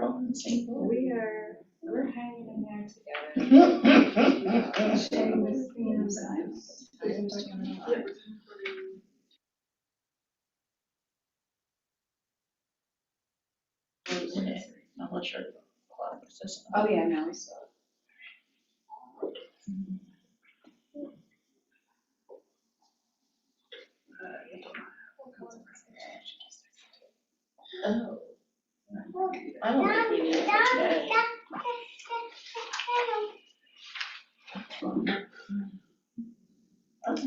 all in the same boat. We're hanging in there together. Sharing this theme sometimes. Okay, I'm not sure. Oh, yeah, no. Oh. I don't think we need it for today. Okay.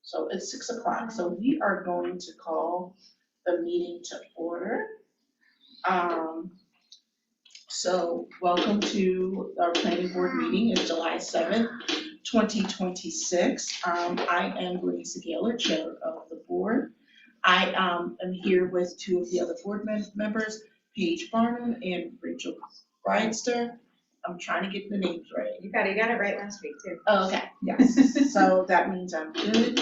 So it's 6 o'clock, so we are going to call the meeting to order. So welcome to our planning board meeting. It's July 7th, 2026. I am Lisa Gaylor, chair of the board. I am here with two of the other board members, Paige Barnum and Rachel Bridester. I'm trying to get the names right. You got it right last week too. Oh, okay, yes. So that means I'm good.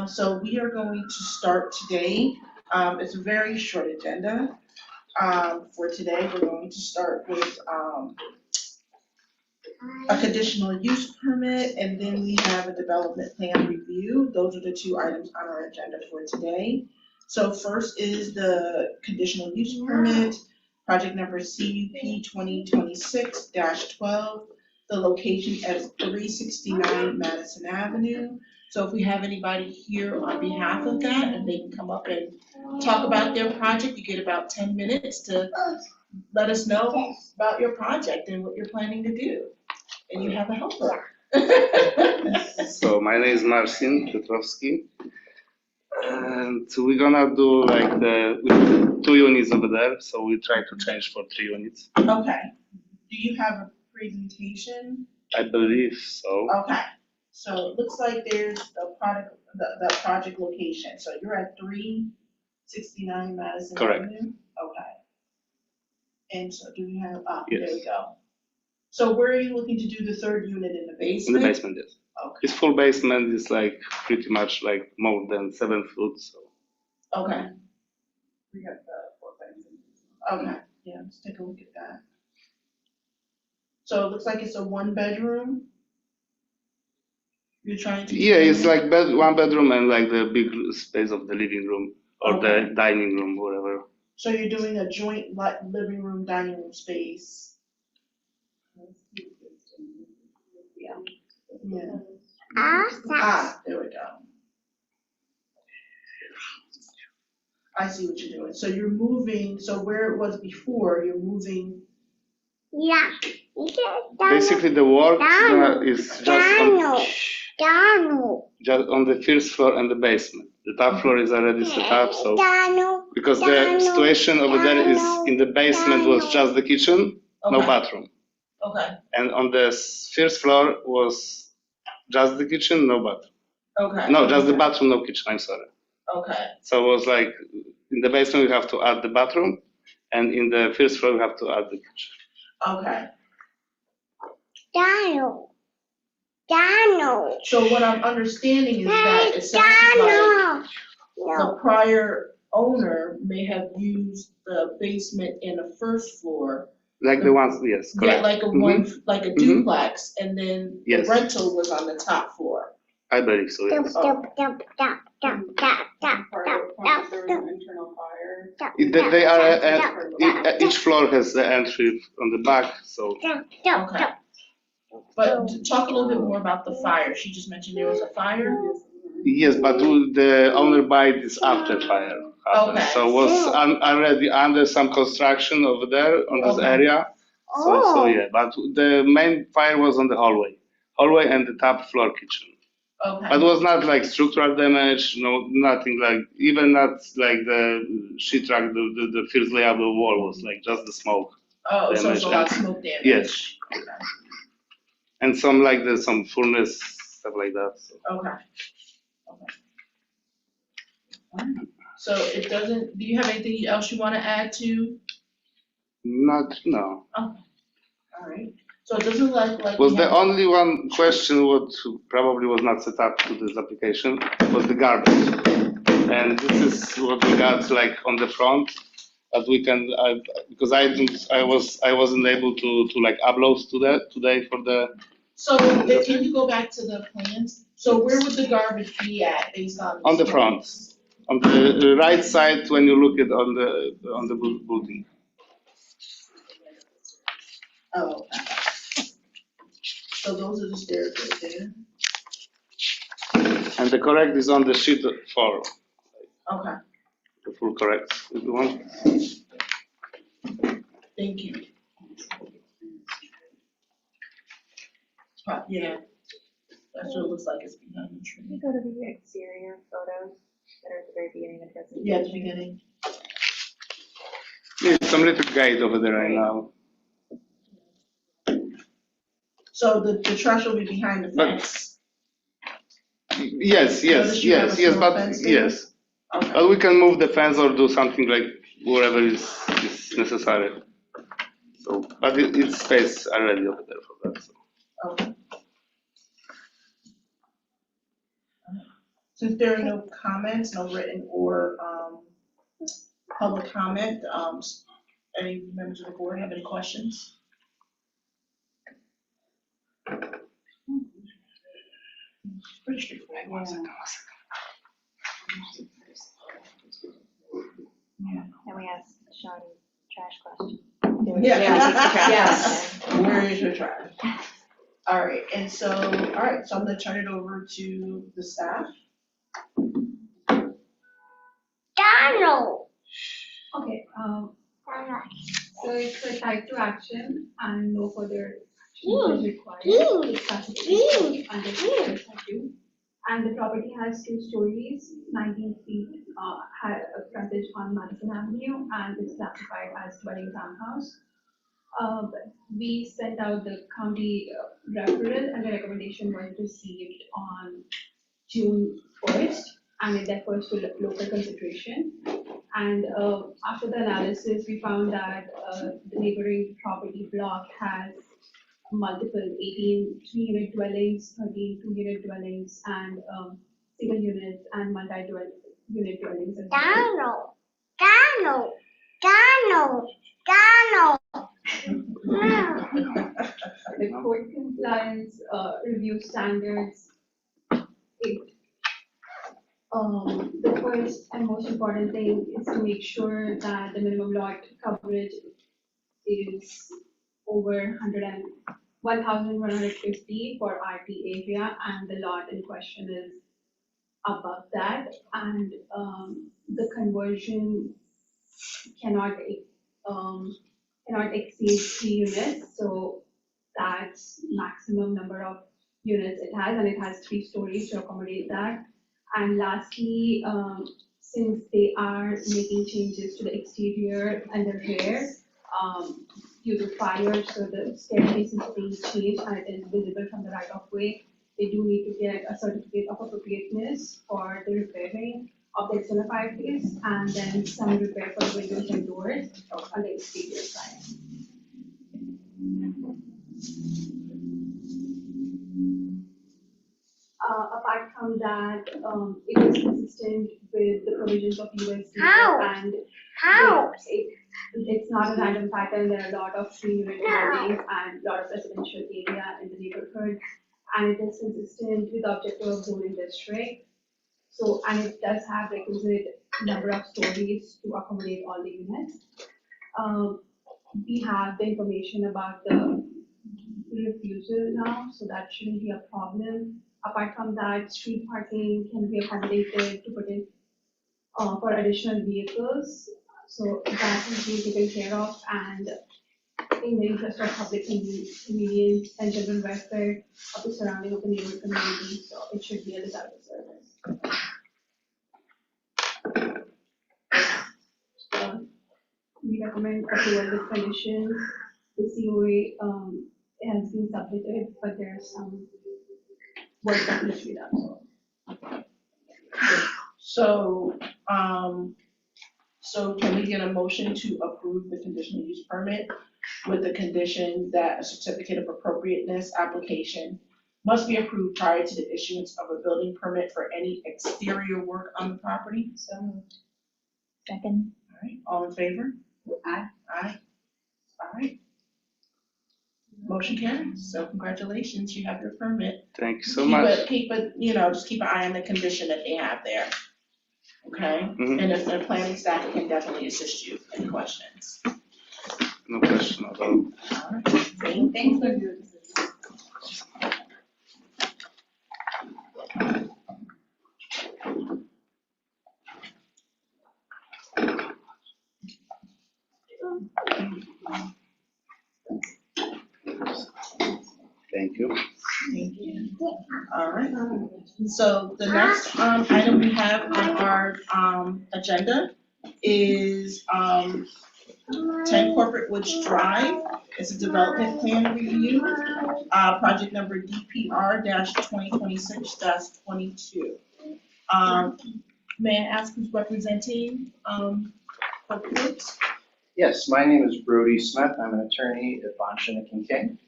So we are going to start today. It's a very short agenda. For today, we're going to start with a conditional use permit, and then we have a development plan review. Those are the two items on our agenda for today. So first is the conditional use permit, project number CUP 2026-12. The location is 369 Madison Avenue. So if we have anybody here on behalf of that, and they can come up and talk about their project, you get about 10 minutes to let us know about your project and what you're planning to do. And you have a helper. So my name is Marcin Piotrowski, and we're gonna do like we have 2 units over there, so we try to change for 3 units. Okay. Do you have a presentation? I believe so. Okay. So it looks like there's the project location. So you're at 369 Madison Correct. Avenue? Okay. And so do we have, Yes. There we go. So where are you looking to do the third unit, in the In basement? the basement, yes. Okay. It's full basement. It's like pretty much like more than 7 foot. So Okay. We have the 4 bedrooms. Okay. Yeah, let's take a look at that. So it looks like it's a 1-bedroom? You're trying to? yeah, it's like 1 bedroom and like the big space of the living room or Okay. the dining room, whatever. So you're doing a joint living room, dining room space? Yeah. Yeah. There we go. I see what you're doing. So you're moving, so where it was before, you're moving. Yeah. Basically, the work is just on the first floor and the basement. The top floor is already set up, so because the situation over there is in the basement was just the kitchen, no Okay. bathroom, Okay, and on the first floor was just the kitchen, no bathroom. okay. No, just the bathroom, no kitchen. I'm sorry. Okay, So it was like in the basement we have to add the bathroom, and in the first floor we have to add the kitchen. okay. So what I'm understanding is that it sounds like the prior owner may have used the basement in the first floor. Like the ones, yes, correct. Yeah, like a like a duplex, and then the Yes. rental was on the top floor. I believe so. Yes. There was an internal fire. They are each floor has the entry on the back, so Okay. But talk a little bit more about the fire. She just mentioned there was a fire? yes, but the owner bought this after fire. Okay. So was already under some construction over there on this Okay. area. So yeah, but the main fire was on the hallway and the top floor kitchen. Okay. But it was not like structural damage, no, nothing like, even not like the sheetrock, the first layer of the wall was like just the smoke. Oh, so it's a damage. lot of smoke damage. Yes. And some like some furnace, stuff like that. So. Okay. Alright. So it doesn't, do you have anything else you want to add to? No. Okay. All right. So it doesn't look like. Was the only one question what probably was not set up to this application was the garbage. And this is what we got like on the front. but we can, because I wasn't able to like upload to that today for the, So can you go back to the plans? So where would the garbage be at based on? On the these front. plans? on the right side when you look at on the building. Oh, okay. So those are the stairs right there? And the correct is on the sheet 4, Okay, the full correct, if you want. thank you. Yeah, that's what it looks like it's behind the Can you tree. go to the exterior photos that are at the very beginning of the presentation? Yeah, at the beginning. There's some little guide over there right now. So the trash will be behind the But- fence? Yes, Notice you have a small but fence there? yes. Okay, But we can move the fence or do something like whatever is necessary. So, but it's space already over there for that. So. okay. Since there are no comments, no written or public comment, any members of the board have any questions? Pretty straightforward. And we asked Sean trash question. Yeah. Yes. Where is your trash? All right, and so, all right, so I'm gonna turn it over to the staff. Okay, so it's a type 2 action and no further action is required. It's classified under type 2. And the property has 2 stories, 19 feet, had a frontage on Madison Avenue, and it's classified as dwelling townhouse. We sent out the county referral, and the recommendation was received on June 1st, and it differs to local consideration. And after the analysis, we found that the neighboring property block has multiple 18 3-unit dwellings, 13 2-unit dwellings, and single units and multi-unit dwellings as well. The code compliance review standards, the first and most important thing is to make sure that the minimum lot coverage is over 1,150 for RT area, and the lot in question is above that, and the conversion cannot exceed 3 units, so that's maximum number of units it has, and it has 3 stories to accommodate that. And lastly, since they are making changes to the exterior and the rear, due to fire, so the staircase is being changed and it is visible from the right of way, they do need to get a certificate of appropriateness for the repairing of the external fireplace, and then some repair for the windows and doors on the exterior side. Apart from that, it is consistent with the provisions of USD and it's not a random pattern. There are a lot of 3-unit dwellings and a lot of residential area in the neighborhood, and it is consistent with the objective of zoning district. So, and it does have requisite number of stories to accommodate all the units. We have the information about the refusal now, so that shouldn't be a problem. Apart from that, street parking can be accommodated to put in for additional vehicles. So that is being taken care of, and in the interest of public convenience and general welfare of the surrounding of the neighborhood community, so it should be a desirable service. We recommend approval with conditions. The COA has been submitted, but there are some work that needs to be done. So can we get a motion to approve the conditional use permit with the condition that a certificate of appropriateness application must be approved prior to the issuance of a building permit for any exterior work on the property? Second. right, all in favor? Aye. Aye. All right. Motion carries, so congratulations, you have your permit. Thank you so much. Keep it, just keep an eye on the condition that they have there. Okay? Mhm. And if the planning staff can definitely assist you in questions. No question at all. All right, thank you. Thank you. Thank you. All right, so the next item we have on our agenda is 10 Corporate Woods Drive. It's a development plan review, project number DPR-2026-22. May I ask who's representing Corporate Woods? Yes, my name is Brody Smith. I'm an attorney at Bonshinick and King.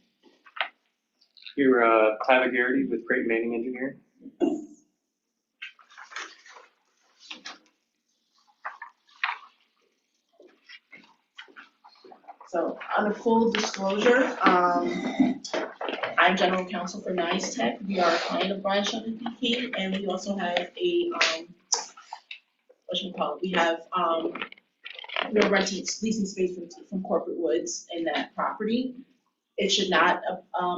You're Tyler Garrity with Creighton Manning Engineering. So, on a full disclosure, I'm general counsel for Nice Tech. We are a client of Bonshinick and King, and we also have a, we have, we're renting, leasing space from Corporate Woods in that property. It should not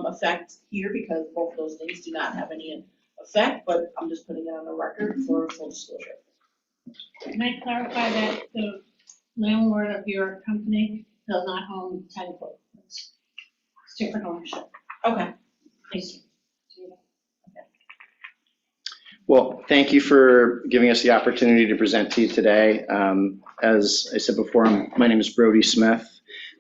affect here because both of those things do not have any effect, but I'm just putting it on the record for full disclosure. Can I clarify that the landlord of your company does not own 10 Corporate Woods? It's different ownership. Okay. Thank you. Well, thank you for giving us the opportunity to present to you today. As I said before, my name is Brody Smith.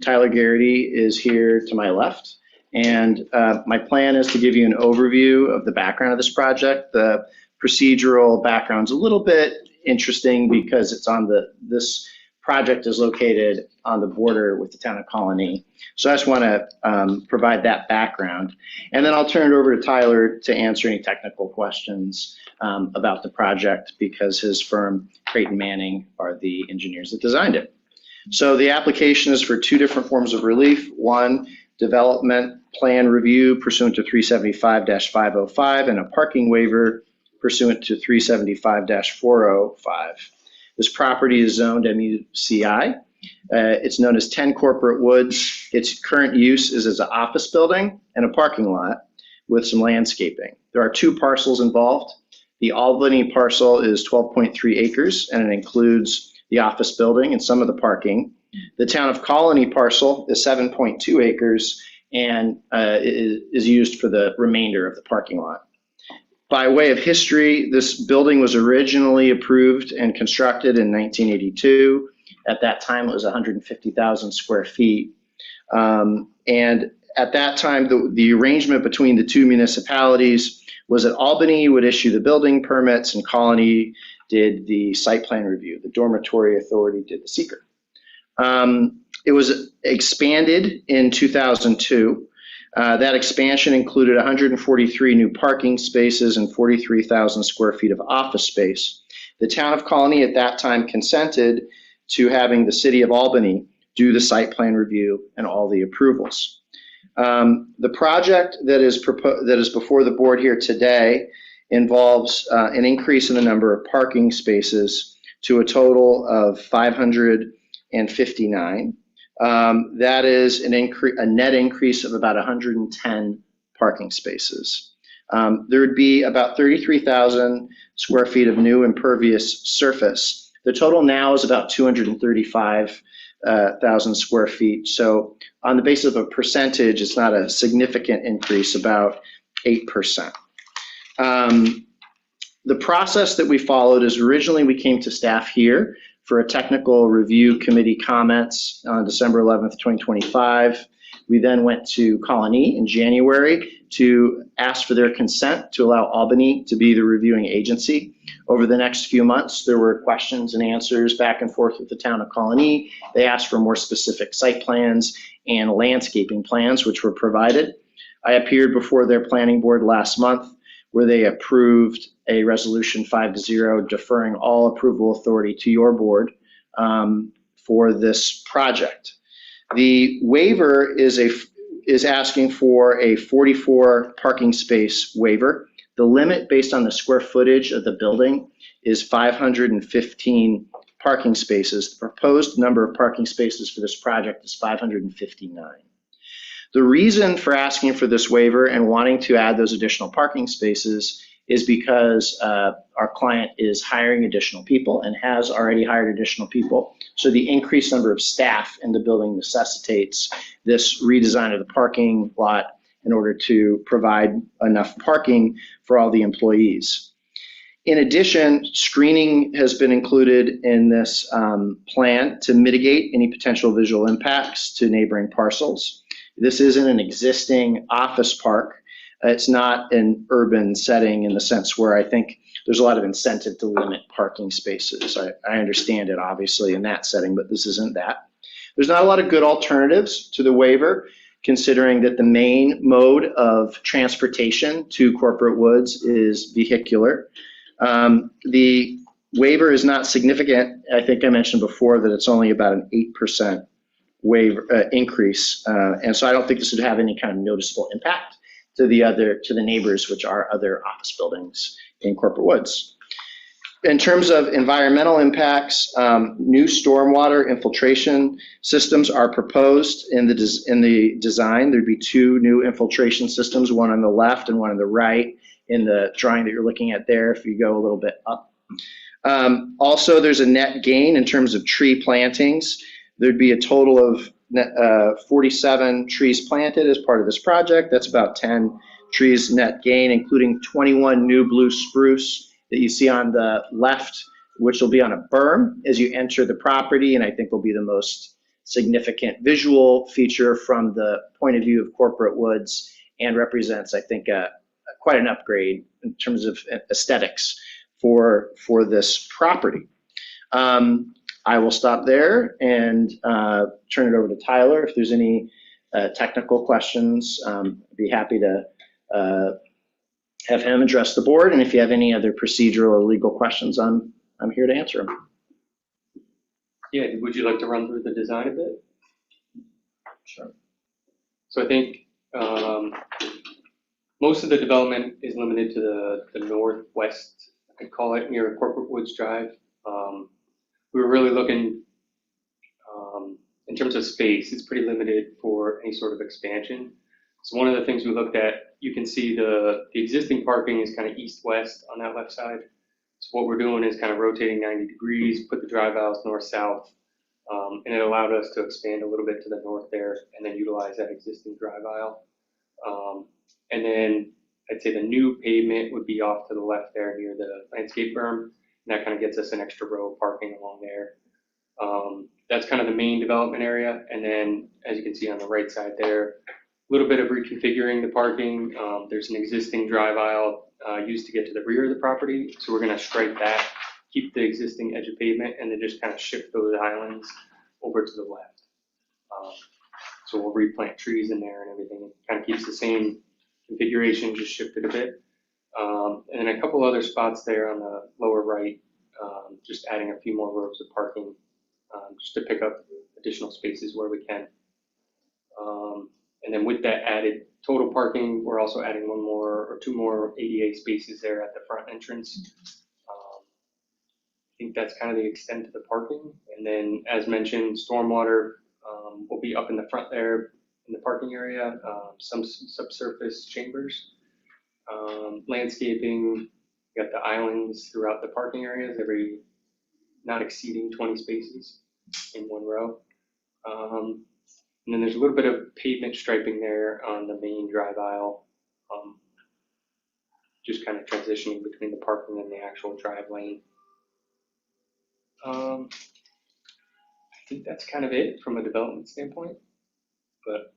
Tyler Garrity is here to my left. And my plan is to give you an overview of the background of this project. The procedural background's a little bit interesting because it's on this project is located on the border with the town of Colony. So I just want to provide that background. And then I'll turn it over to Tyler to answer any technical questions about the project because his firm, Creighton Manning, are the engineers that designed it. So the application is for two different forms of relief. One, development plan review pursuant to 375-505 and a parking waiver pursuant to 375-405. This property is zoned MUCI. It's known as 10 Corporate Woods. Its current use is as an office building and a parking lot with some landscaping. There are two parcels involved. The Albany parcel is 12.3 acres and it includes the office building and some of the parking. The town of Colony parcel is 7.2 acres and is used for the remainder of the parking lot. By way of history, this building was originally approved and constructed in 1982. At that time, it was 150,000 square feet. And at that time, the arrangement between the two municipalities was that Albany would issue the building permits and Colony did the site plan review. The dormitory authority did the seeker. It was expanded in 2002. That expansion included 143 new parking spaces and 43,000 square feet of office space. The town of Colony at that time consented to having the city of Albany do the site plan review and all the approvals. The project that is before the board here today involves an increase in the number of parking spaces to a total of 559. That is a net increase of about 110 parking spaces. There would be about 33,000 square feet of new impervious surface. The total now is about 235,000 square feet. So on the basis of a percentage, it's not a significant increase, about 8%. The process that we followed is originally we came to staff here for a technical review committee comments on December 11th, 2025. We then went to Colony in January to ask for their consent to allow Albany to be the reviewing agency. Over the next few months, there were questions and answers back and forth with the town of Colony. They asked for more specific site plans and landscaping plans, which were provided. I appeared before their planning board last month where they approved a resolution 5-0 deferring all approval authority to your board. for this project. The waiver is asking for a 44 parking space waiver. The limit based on the square footage of the building is 515 parking spaces. The proposed number of parking spaces for this project is 559. The reason for asking for this waiver and wanting to add those additional parking spaces is because our client is hiring additional people and has already hired additional people. So the increased number of staff in the building necessitates this redesign of the parking lot in order to provide enough parking for all the employees. In addition, screening has been included in this plan to mitigate any potential visual impacts to neighboring parcels. This isn't an existing office park. It's not an urban setting in the sense where I think there's a lot of incentive to limit parking spaces. I understand it obviously in that setting, but this isn't that. There's not a lot of good alternatives to the waiver, considering that the main mode of transportation to Corporate Woods is vehicular. The waiver is not significant. I think I mentioned before that it's only about an 8% waiver increase. And so I don't think this would have any kind of noticeable impact to the neighbors, which are other office buildings in Corporate Woods. In terms of environmental impacts, new stormwater infiltration systems are proposed in the design. There'd be 2 new infiltration systems, one on the left and one on the right in the drawing that you're looking at there if you go a little bit up. Also, there's a net gain in terms of tree plantings. There'd be a total of 47 trees planted as part of this project. That's about 10 trees net gain, including 21 new blue spruce that you see on the left, which will be on a berm as you enter the property, and I think will be the most significant visual feature from the point of view of Corporate Woods and represents, I think, quite an upgrade in terms of aesthetics for this property. I will stop there and turn it over to Tyler. If there's any technical questions, I'd be happy to have him address the board. And if you have any other procedural or legal questions, I'm here to answer them. Yeah, would you like to run through the design a bit? Sure. So I think most of the development is limited to the northwest, I could call it, near Corporate Woods Drive. We were really looking, in terms of space, it's pretty limited for any sort of expansion. So one of the things we looked at, you can see the existing parking is kind of east-west on that left side. So what we're doing is kind of rotating 90 degrees, put the drive aisles north-south, and it allowed us to expand a little bit to the north there and then utilize that existing drive aisle. And then I'd say the new pavement would be off to the left there near the landscape berm. And that kind of gets us an extra row of parking along there. That's kind of the main development area. And then, as you can see on the right side there, a little bit of reconfiguring the parking. There's an existing drive aisle used to get to the rear of the property. So we're going to strike that, keep the existing edge of pavement, and then just kind of shift those islands over to the left. So we'll replant trees in there and everything. It kind of keeps the same configuration, just shifted a bit. And then a couple other spots there on the lower right, just adding a few more rows of parking, just to pick up additional spaces where we can. And then with that added total parking, we're also adding 1 more or 2 more ADA spaces there at the front entrance. I think that's kind of the extent of the parking. And then, as mentioned, stormwater will be up in the front there in the parking area, some subsurface chambers. Landscaping, you got the islands throughout the parking areas, not exceeding 20 spaces in 1 row. And then there's a little bit of pavement striping there on the main drive aisle, just kind of transitioning between the parking and the actual drive lane. I think that's kind of it from a development standpoint, but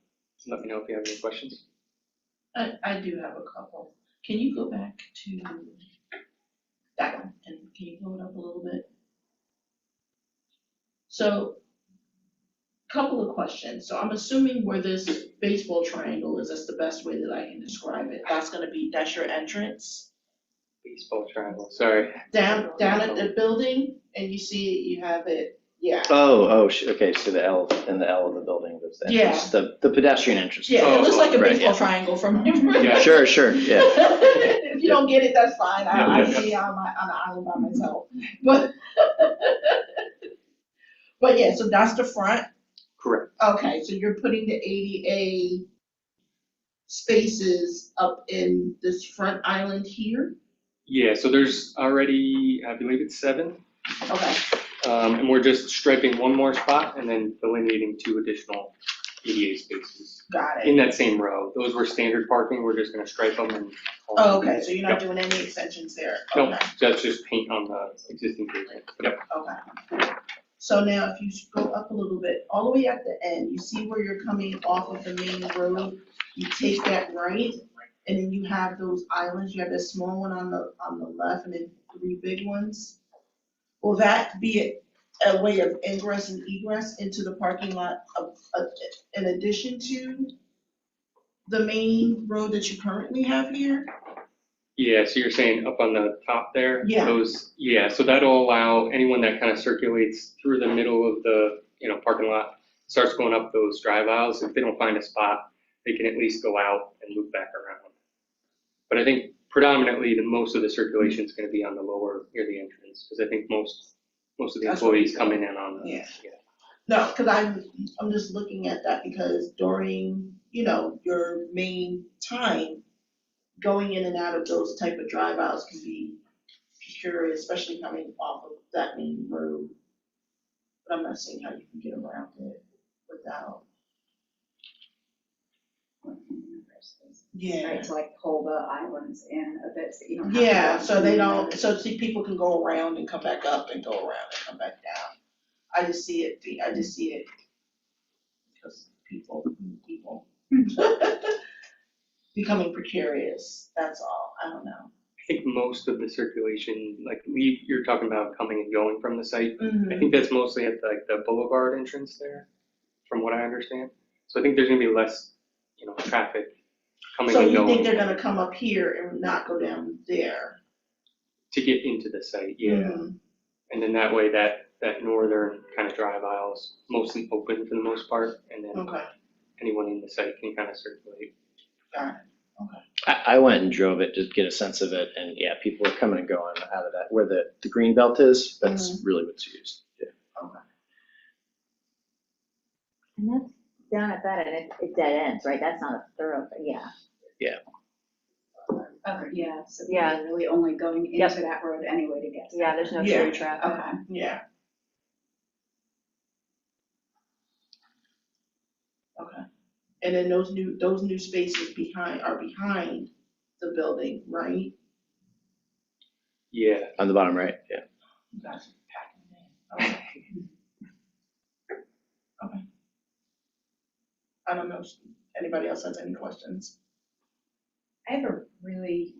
let me know if you have any questions. I do have a couple. Can you go back to that one, and can you blow it up a little bit? So, couple of questions. So I'm assuming where this baseball triangle is, that's the best way that I can describe it. That's your entrance? Baseball triangle, sorry. Down at the building, and you see you have it Yeah, Okay, so the L and the L of the building was the Yeah. entrance, the pedestrian entrance. yeah, it looks like a Right, baseball yeah. triangle from. Yeah. Sure, yeah. If you don't get it, that's fine, I Yeah. see on the island by myself, but. But yeah, so that's the front, Correct. okay, so you're putting the ADA spaces up in this front island here, Yeah, so there's already, I believe it's 7. okay, And we're just striping one more spot and then delineating 2 additional ADA spaces got in it. that same row. Those were standard parking, we're just gonna stripe them and. Oh, okay, so you're not Yep. doing any extensions there, No, okay, that's just paint on the existing pavement. Yep. okay. So now if you go up a little bit, all the way at the end, you see where you're coming off of the main road, you take that right, and then you have those islands, you have this small one on the left and then 3 big ones. Will that be a way of ingress and egress into the parking lot in addition to the main road that you currently have here? Yeah, so you're saying up on the top there? Yeah. Yeah, so that'll allow anyone that kind of circulates through the middle of the, parking lot, starts going up those drive aisles. If they don't find a spot, they can at least go out and loop back around. But I think predominantly most of the circulation is going to be on the lower, near the entrance, because I think most of the That's what employees we coming in on the. Yeah. No, because I'm just looking at that because during, your main time, going in and out of those type of drive aisles can be precarious, especially coming off of that main road. But I'm not seeing how you can get around it without. Yeah. Right, to like pull the islands in a bit, so you don't have to. Yeah, go so they through don't, the- so see, people can go around and come back up and go around and come back down. I just see it because people. Becoming precarious, that's all, I don't know. I think most of the circulation, like you're talking about coming and going from the site. Mm-hmm. I think that's mostly at the boulevard entrance there, from what I understand. So I think there's gonna be less, traffic coming So and you going. think they're gonna come up here and not go down there? To get into the site, yeah. Mhm. And then that way that northern kind of drive aisle's mostly open for the most part, and then Okay, anyone in the site can kind of circulate. got it. I went and drove it to get a sense of it, and yeah, people are coming and going out of that, where the green belt is, that's really what's used, yeah. And that's down at that, and it dead ends, right? That's not a thoroughfare, yeah. Okay, yeah, so Yeah. we're really only going Yep. into that road anyway to get to Yeah, that. there's no Yeah. through traffic. Okay. Yeah. Okay, and then those new spaces are behind the building, right? Yeah, On the bottom right, yeah. You guys are packing it in. Okay. I don't know if anybody else has any questions? I have a really,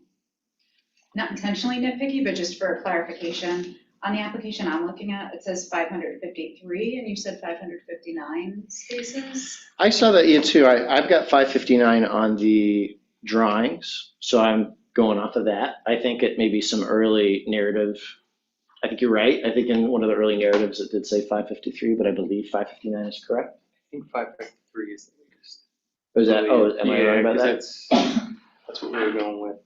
not intentionally nitpicky, but just for clarification, on the application I'm looking at, it says 553, and you said 559 spaces? I saw that here too. I've got 559 on the drawings, so I'm going off of that. I think it may be some early narrative. I think you're right. I think in one of the early narratives it did say 553, but I believe 559 is correct. I think 553 is the latest. Was that, am I wrong about Yeah, that? 'cause that's what we were going with.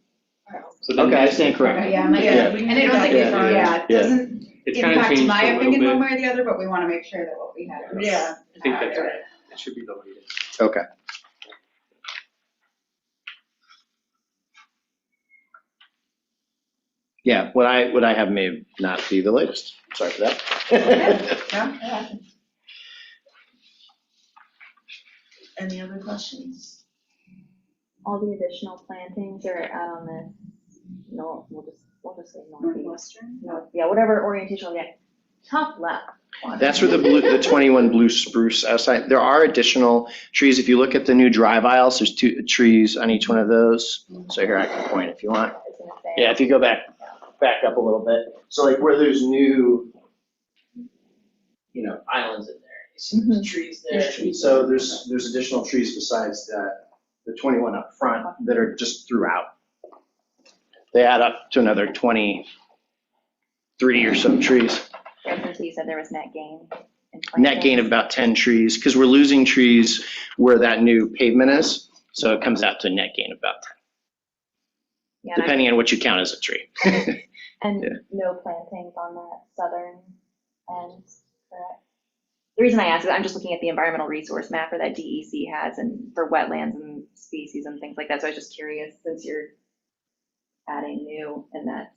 So Okay, I stand corrected. Okay, yeah, I'm like, Yeah. and I don't think, Yeah. it doesn't It's kind of impact changed my a little opinion bit. one way or the other, but we want to make sure that what we have is. Yeah. I think that's accurate. right. It should be the latest. Okay. Yeah, what I have may not be the latest. Sorry for that. Yeah. Any other questions? All the additional plantings are out on this, no, we'll just say northeast. Northwestern? North, yeah, whatever orientation we get, top left. That's where the 21 blue spruce outside. There are additional trees. If you look at the new drive aisles, there's 2 trees on each one of those. So here I can point if you want. It's gonna say. Yeah, if you go back up a little bit. So like where there's new, islands in there, you see there's trees there. Yeah. So there's additional trees besides the 21 up front that are just throughout. They add up to another 23 or so trees. Yeah, I was gonna so you said there was net gain in Net gain of plantings? about 10 trees, because we're losing trees where that new pavement is. So it comes out to a net gain of about 10, Yeah, and I- depending on what you count as a tree. And Yeah. no plantings on that southern end, correct? The reason I ask is I'm just looking at the environmental resource mapper that DEC has and for wetlands and species and things like that. So I was just curious, since you're adding new and that,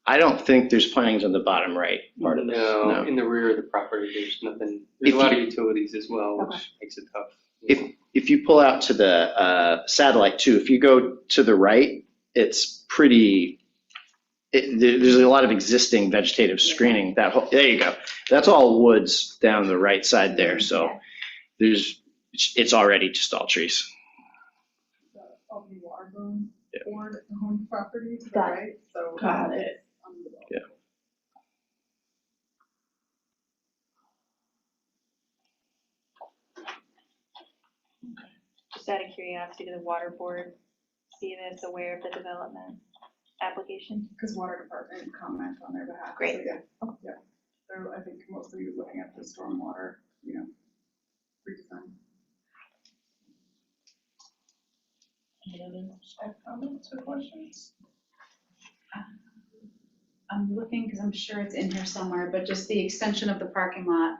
I don't think there's plantings on the bottom right part of this. No, in the rear of the property, there's nothing, there's If a lot of you- utilities as well, Okay. which makes it tough. If you pull out to the satellite too, if you go to the right, it's pretty, there's a lot of existing vegetative screening. There you go. That's all woods down the right side there. So it's already just all trees. The Albany Water Boom Yeah. Board owned property to the Got it. right, so. Got it. Yeah. just out of curiosity, to the water board, see if it's aware of the development application? Because water department comment on their behalf. Great. So, yeah, yeah. So I think mostly looking at the stormwater, redesign. Any other staff comments or questions? I'm looking, because I'm sure it's in here somewhere, but just the extension of the parking lot.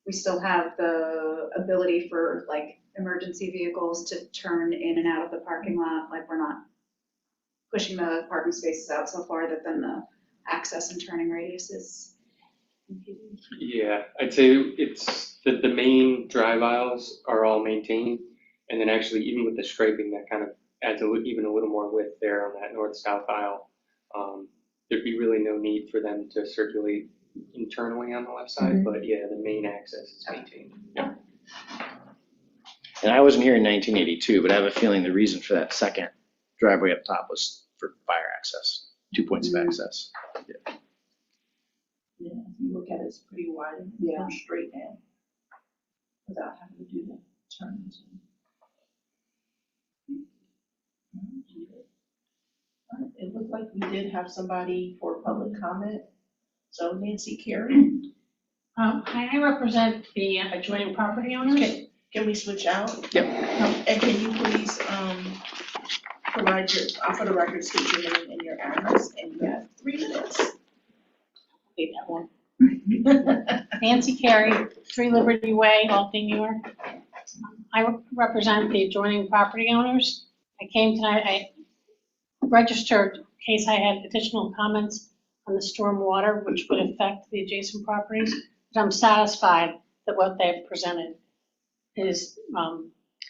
We still have the ability for like emergency vehicles to turn in and out of the parking lot, like we're not pushing the parking spaces out so far that then the access and turning radius is confusing. Yeah, I'd say it's, the main drive aisles are all maintained, and then actually even with the striping, that kind of adds even a little more width there on that north-south aisle. There'd be really no need for them to circulate internally on the left side, but yeah, the main access is maintained. And I wasn't here in 1982, but I have a feeling the reason for that second driveway up top was for fire access, 2 points of access. Yeah, if you look at it, it's pretty wide and Yeah. goes straight in without having to do the turns. All right, it looked like we did have somebody for public comment. So Nancy Carey, I represent the adjoining property owners. can we switch out? Yep. And can you please, provide your, for the record, state your name and your address, and you have 3 minutes. Wait, that one. Nancy Carey, 3 Liberty Way, Albany, New York. I represent the adjoining property owners. I came tonight, I registered in case I had additional comments on the storm water, which would affect the adjacent properties. But I'm satisfied that what they've presented is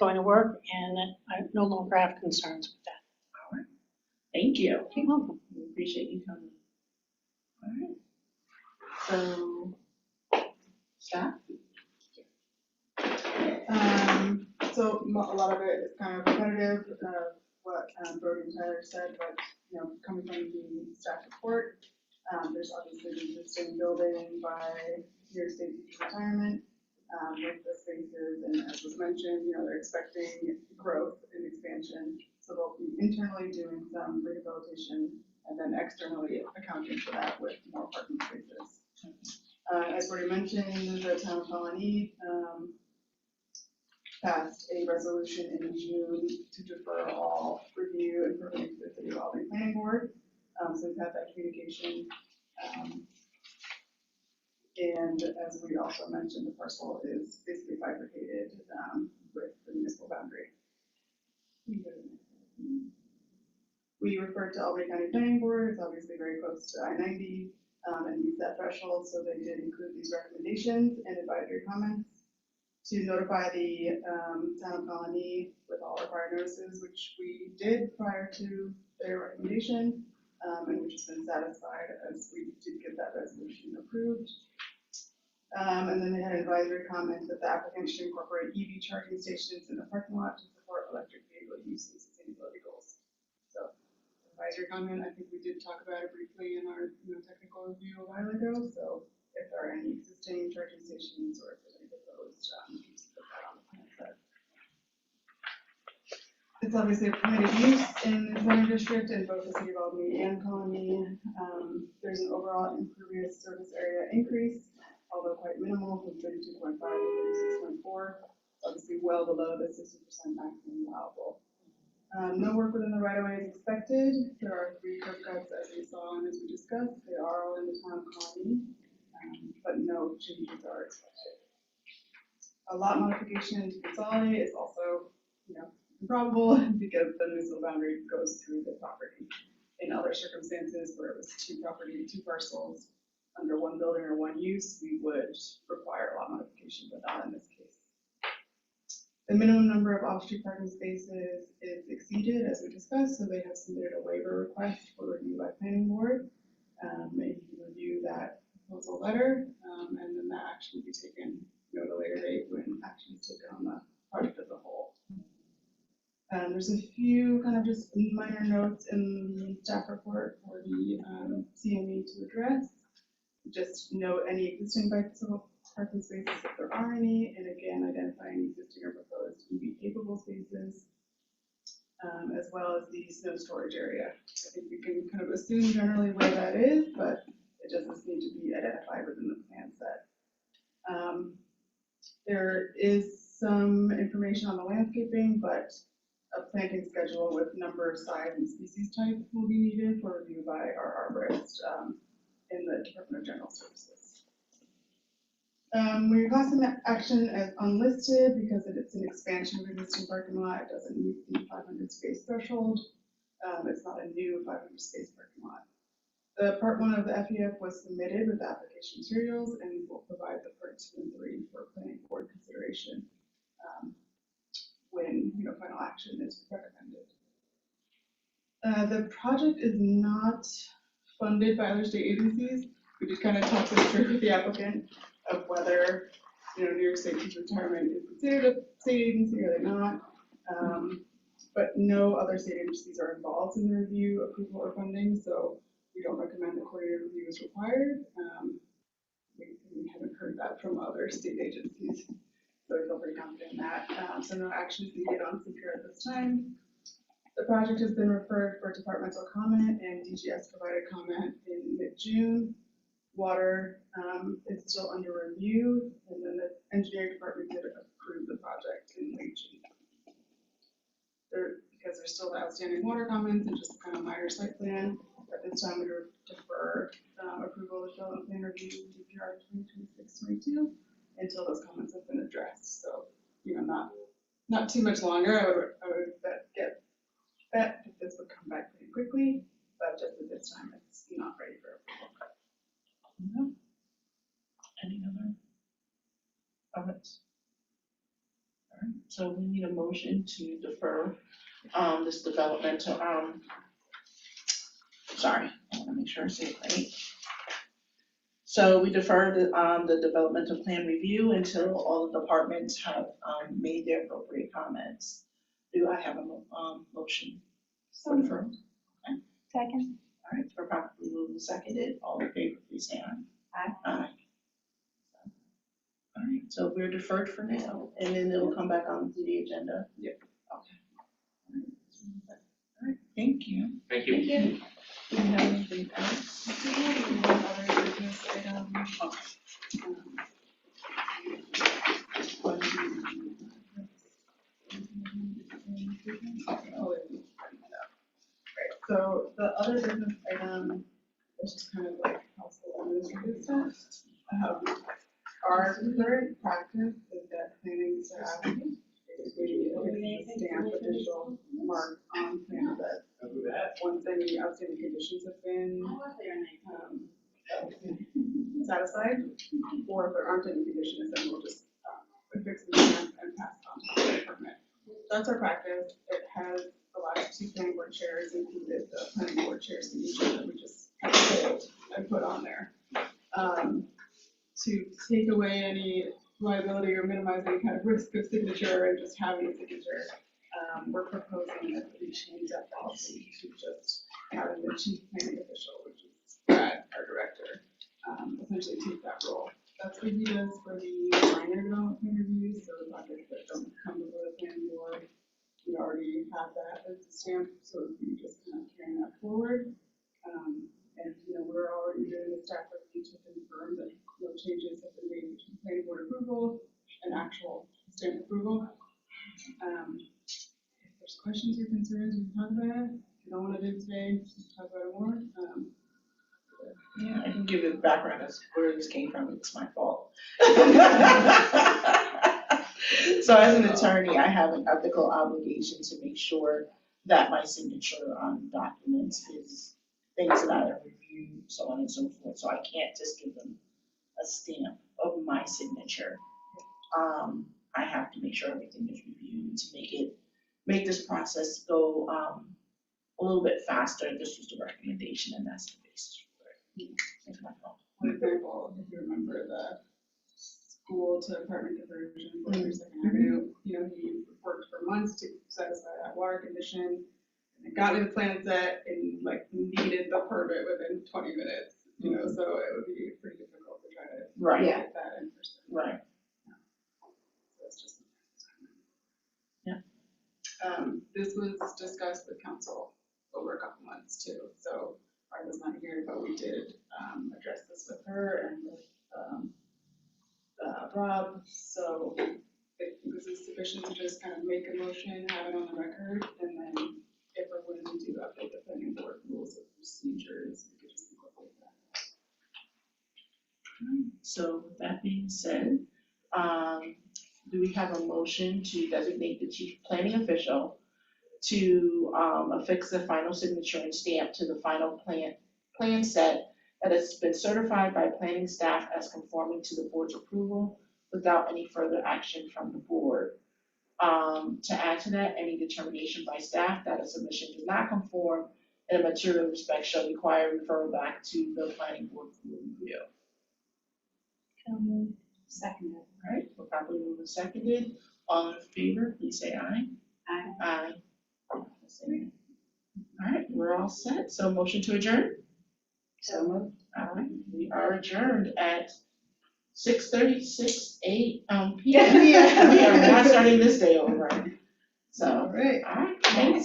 going to work, and that I no longer have concerns with that. Thank you. You're welcome. We appreciate you coming. All right. So, staff? So a lot of it is kind of repetitive, what Brody and Tyler said, but, coming from the staff report, there's obviously the existing building by New York State Teacher Retirement, with the spaces, and as was mentioned, they're expecting growth and expansion, so they'll be internally doing some rehabilitation and then externally accounting for that with more parking spaces. As already mentioned, the town of Albany passed a resolution in June to defer all review and permitting to the City of Albany Planning Board. So we've had that communication. And as we also mentioned, the parcel is basically bifurcated with the municipal boundary. We referred to Albany County Planning Board, it's obviously very close to I-90 and meets that threshold, so they did include these recommendations and advisory comments to notify the town of Colony with all required notices, which we did prior to their recommendation, and which has been satisfied as we did get that resolution approved. And then they had an advisory comment that the applicant should incorporate EV charging stations in the parking lot to support electric vehicle use and sustainability goals. So, advisory comment, I think we did talk about it briefly in our technical review a while ago. So, if there are any existing charging stations or if there's any proposed, just put that on the plan set. It's obviously a permitted use in the zoning district in both the City of Albany and Colony. There's an overall impervious surface area increase, although quite minimal, from 32.5 to 36.4, obviously well below the 60% maximum allowable. No work within the right of way is expected. There are 3 curb cuts as we saw and as we discussed. They are all in the town colony, but no changes are expected. A lot modification to consolidate is also, improbable because the municipal boundary goes through the property. In other circumstances where it was 2 parcels under 1 building or 1 use, we would require a lot modification, but not in this case. The minimum number of off-street parking spaces is exceeded, as we discussed, so they have submitted a waiver request for review by planning board. And you can review that proposal letter, and then that action will be taken at a later date when action is taken on the project as a whole. There's a few kind of just minor notes in the staff report for the CME to address. Just note any existing bicycle parking spaces if there are any, and again, identify any existing or proposed EV capable spaces, as well as the snow storage area. I think we can kind of assume generally where that is, but it does need to be identified within the plan set. There is some information on the landscaping, but a planting schedule with number, size, and species type will be needed for review by our arborist in the Department of General Services. We're classing that action as unlisted because it's an expansion of existing parking lot. It doesn't meet the 500 space threshold. It's not a new 500 space parking lot. The part 1 of the FEF was submitted with the application materials, and we will provide the part 2 and 3 for planning board consideration when final action is recommended. The project is not funded by other state agencies. We just kind of talked this through with the applicant of whether New York State's retirement is considered a state agency or they're not. But no other state agencies are involved in the review, approval, or funding, so we don't recommend the coordinated review is required. We haven't heard that from other state agencies, so we feel pretty confident in that. So no action is needed on secure at this time. The project has been referred for departmental comment, and DGS provided comment in mid-June. Water is still under review, and then the engineering department did approve the project in late June. Because there's still outstanding water comments and just kind of minor site plan, at this time we would defer approval of the development plan review DPR 2026-22 until those comments have been addressed. So, not too much longer. I would bet that this would come back pretty quickly, but just at this time it's not ready for approval. No. Any other comments? All right, so we need a motion to defer this developmental, sorry, I want to make sure I say it right. So we defer the developmental plan review until all the departments have made their appropriate comments. Do I have a motion for deferral? Okay. Second. All right, we're properly moved and seconded. All in favor, please say aye. Aye. Aye. All right, so we're deferred for now, and then it will come back onto the agenda. Yep. Okay. All right, thank you. Thank you. Do you have anything else? We have one other business item. Right, so the other business item is just kind of like household administrative stuff. Our current practice is that planning staff basically gets a stamp official mark on plan that once any outstanding conditions have been satisfied, or if there aren't any conditions, then we'll just affix the stamp and pass it on to the department. That's our practice. It has the last 2 planning board chairs included the planning board chair signature that we just pulled and put on there. To take away any liability or minimize any kind of risk of signature and just having a signature, we're proposing that we change that policy to just having the chief planning official, which is Brad, our director, essentially take that role. That's what he does for the minor development plan reviews, so the projects that don't come before the planning board. We already have that as a stamp, so we just kind of carrying that forward. And we're already staff review to confirm that no changes have been made to planning board approval and actual stamp approval. If there's questions or concerns, we can talk about it. If you don't want to do it today, we can talk about it more. Yeah, I can give you the background as where this came from, it's my fault. So as an attorney, I have an ethical obligation to make sure that my signature on documents is things that I have reviewed, so on and so forth, so I can't just give them a stamp of my signature. I have to make sure everything is reviewed to make this process go, a little bit faster. This was the recommendation and that's the basis for it. That's my fault. For example, if you remember the school to apartment conversion for Second Avenue, you know, he worked for months to satisfy that water condition. And got me the plan set and like needed the permit within 20 minutes, you know, so it would be pretty difficult to try to Right. get that in person. Right. So it's just. Yeah. This was discussed with council over a couple months too, so I was not here, but we did address this with her and with Rob, so if this is sufficient to just kind of make a motion, have it on the record, and then if we're willing to update the planning board rules of procedures, we could just incorporate that. So with that being said, do we have a motion to designate the chief planning official to affix the final signature and stamp to the final plan set that has been certified by planning staff as conforming to the board's approval without any further action from the board? To add to that, any determination by staff that a submission does not conform in a material respect shall require referral back to the planning board for review. Second. All right, we're probably moving seconded. All in favor, please say aye. Aye. Aye. All right, we're all set. So motion to adjourn? So moved. All right, we are adjourned at 6:36 p.m. Yeah. We are not starting this day over. So, All right. all right, thanks.